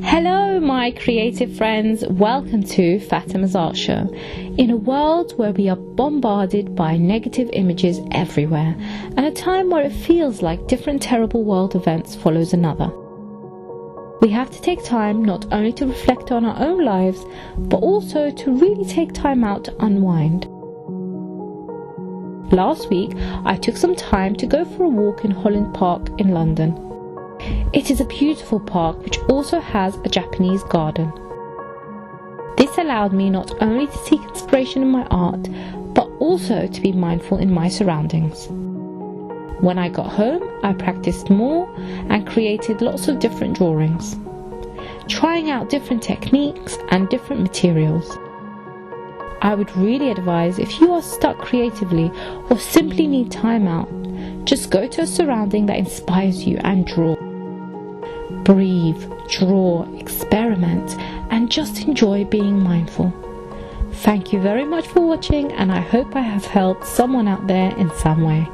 Hello my creative friends, welcome to Fatema's Art Show. In a world where we are bombarded by negative images everywhere, and a time where it feels like different terrible world events follows another, we have to take time not only to reflect on our own lives, but also to really take time out to unwind. Last week, I took some time to go for a walk in Holland Park in London. It is a beautiful park which also has a Japanese garden. This allowed me not only to seek inspiration in my art, but also to be mindful in my surroundings. When I got home, I practiced more and created lots of different drawings, trying out different techniques and different materials. I would really advise, if you are stuck creatively or simply need time out, just go to a surrounding that inspires you and draw. Breathe, draw, experiment, and just enjoy being mindful. Thank you very much for watching, and I hope I have helped someone out there in some way.